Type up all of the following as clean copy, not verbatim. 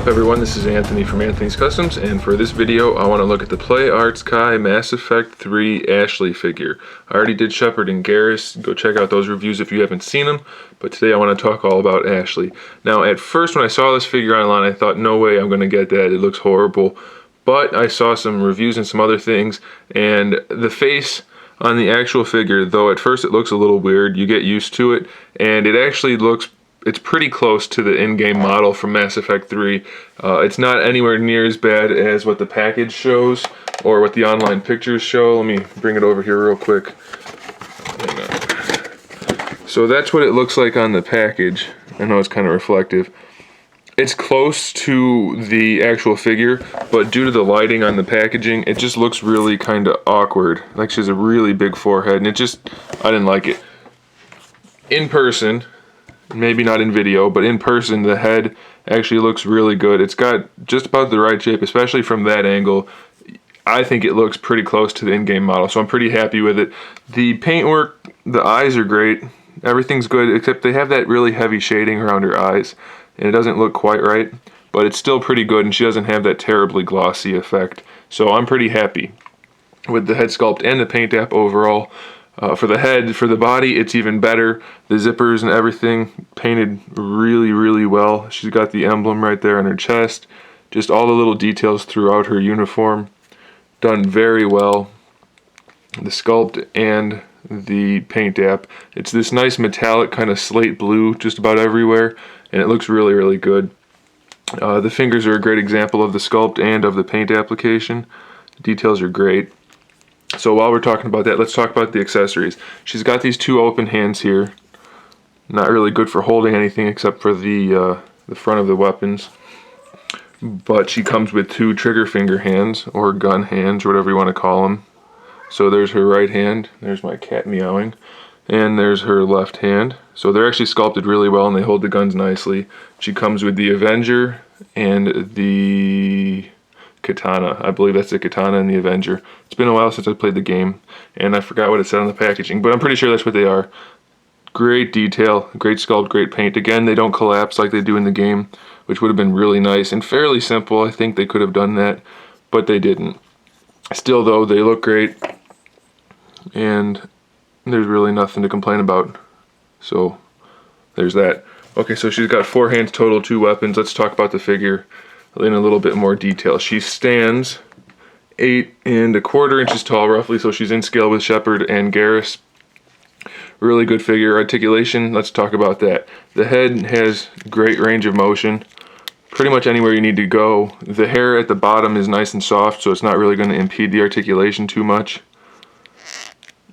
up, everyone? This is Anthony from Anthony's Customs, and for this video I want to look at the Play Arts Kai Mass Effect 3 Ashley figure. I already did Shepard and Garrus. Go check out those reviews if you haven't seen them, but today I want to talk all about Ashley. Now, at first when I saw this figure online, I thought, no way I'm going to get that, it looks horrible. But I saw some reviews and some other things, and the face on the actual figure, though at first it looks a little weird, you get used to it, and it actually looks, it's pretty close to the in-game model from Mass Effect 3. It's not anywhere near as bad as what the package shows or what the online pictures show. Let me bring it over here real quick. Hang on. So that's what it looks like on the package. I know it's kind of reflective. It's close to the actual figure, but due to the lighting on the packaging, it just looks really kind of awkward. Like she has a really big forehead, and I didn't like it. In person, maybe not in video, but in person, the head actually looks really good. It's got just about the right shape, especially from that angle. I think it looks pretty close to the in-game model, so I'm pretty happy with it. The paintwork, the eyes are great. Everything's good, except they have that really heavy shading around her eyes, and it doesn't look quite right, but it's still pretty good, and she doesn't have that terribly glossy effect. So I'm pretty happy with the head sculpt and the paint app overall. For the head, for the body, it's even better. The zippers and everything painted really, really well. She's got the emblem right there on her chest. Just all the little details throughout her uniform. Done very well. The sculpt and the paint app. It's this nice metallic kind of slate blue just about everywhere, and it looks really, really good. The fingers are a great example of the sculpt and of the paint application. The details are great. So while we're talking about that, let's talk about the accessories. She's got these two open hands here. Not really good for holding anything except for the front of the weapons. But she comes with two trigger finger hands, or gun hands, whatever you want to call them. So there's her right hand. There's my cat meowing. And there's her left hand. So they're actually sculpted really well, and they hold the guns nicely. She comes with the Avenger and the katana. I believe that's the katana and the Avenger. It's been a while since I played the game, and I forgot what it said on the packaging, but I'm pretty sure that's what they are. Great detail, great sculpt, great paint. Again, they don't collapse like they do in the game, which would have been really nice and fairly simple. I think they could have done that, but they didn't. Still though, they look great, and there's really nothing to complain about. So there's that. Okay, so she's got 4 hands total, 2 weapons. Let's talk about the figure in a little bit more detail. She stands 8 1/4 inches tall roughly, so she's in scale with Shepard and Garrus. Really good figure. Articulation, let's talk about that. The head has great range of motion, pretty much anywhere you need to go. The hair at the bottom is nice and soft, so it's not really going to impede the articulation too much.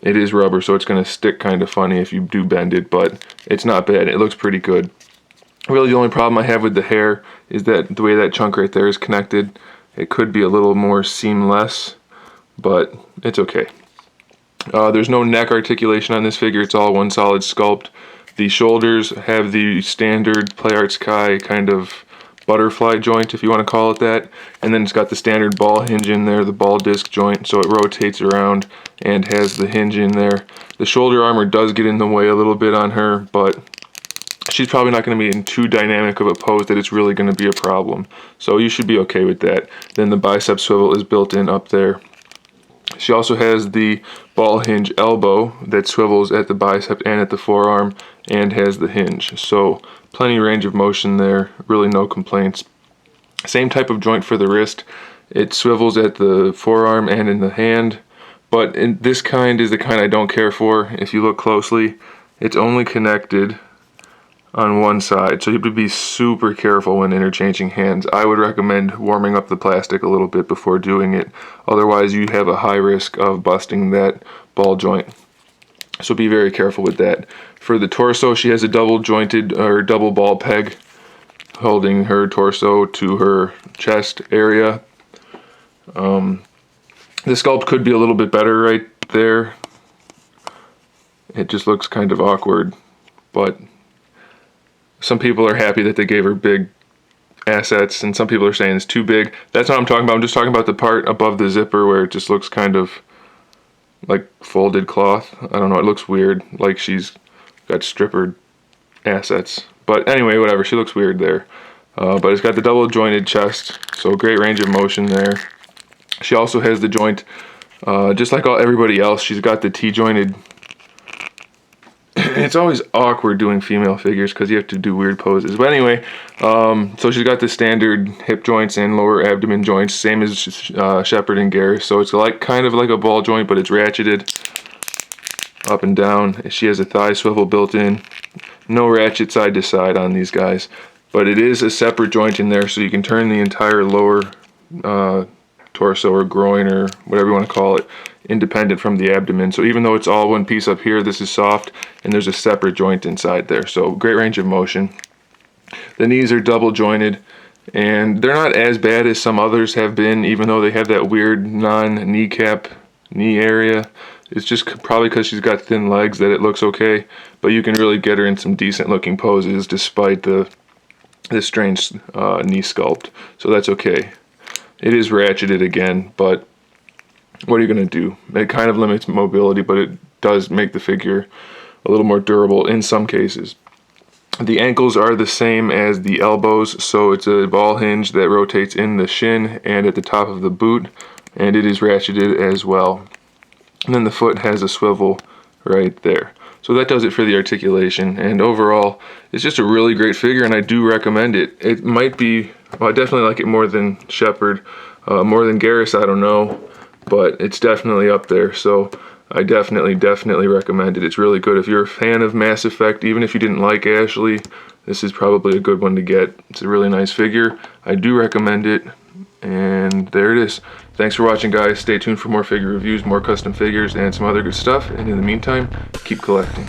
It is rubber, so it's going to stick kind of funny if you do bend it, but it's not bad. It looks pretty good. Really, the only problem I have with the hair is that the way that chunk right there is connected, it could be a little more seamless, but it's okay. There's no neck articulation on this figure. It's all one solid sculpt. The shoulders have the standard Play Arts Kai kind of butterfly joint, if you want to call it that, and then it's got the standard ball hinge in there, the ball disc joint, so it rotates around and has the hinge in there. The shoulder armor does get in the way a little bit on her, but she's probably not going to be in too dynamic of a pose that it's really going to be a problem. So you should be okay with that. Then the bicep swivel is built in up there. She also has the ball hinge elbow that swivels at the bicep and at the forearm and has the hinge. So plenty range of motion there, really no complaints. Same type of joint for the wrist. It swivels at the forearm and in the hand, but this kind is the kind I don't care for. If you look closely, it's only connected on one side, so you have to be super careful when interchanging hands. I would recommend warming up the plastic a little bit before doing it, otherwise you have a high risk of busting that ball joint. So be very careful with that. For the torso, she has a double jointed or double ball peg holding her torso to her chest area. The sculpt could be a little bit better right there. It just looks kind of awkward, but some people are happy that they gave her big assets, and some people are saying it's too big. That's what I'm talking about. I'm just talking about the part above the zipper where it just looks kind of like folded cloth. I don't know, it looks weird, like she's got stripper assets. But anyway, whatever, she looks weird there. but it's got the double jointed chest, so great range of motion there. She also has the joint, just like everybody else, she's got the T-jointed. It's always awkward doing female figures because you have to do weird poses. But anyway, so she's got the standard hip joints and lower abdomen joints, same as Shepard and Garrus. So it's like kind of like a ball joint, but it's ratcheted up and down. She has a thigh swivel built in. No ratchet side to side on these guys, but it is a separate joint in there, so you can turn the entire lower torso or groin or whatever you want to call it independent from the abdomen. So even though it's all one piece up here, this is soft, and there's a separate joint inside there. So great range of motion. The knees are double jointed, and they're not as bad as some others have been, even though they have that weird non-kneecap knee area. It's just probably because she's got thin legs that it looks okay, but you can really get her in some decent looking poses despite the strange knee sculpt. So that's okay. It is ratcheted again, but what are you going to do? It kind of limits mobility, but it does make the figure a little more durable in some cases. The ankles are the same as the elbows, so it's a ball hinge that rotates in the shin and at the top of the boot, and it is ratcheted as well. And then the foot has a swivel right there. So that does it for the articulation, and overall it's just a really great figure, and I do recommend it. It might be, well, I definitely like it more than Shepard, more than Garrus, I don't know, but it's definitely up there. So I definitely recommend it. It's really good. If you're a fan of Mass Effect, even if you didn't like Ashley, this is probably a good one to get. It's a really nice figure. I do recommend it, and there it is. Thanks for watching, guys. Stay tuned for more figure reviews, more custom figures, and some other good stuff. And in the meantime, keep collecting.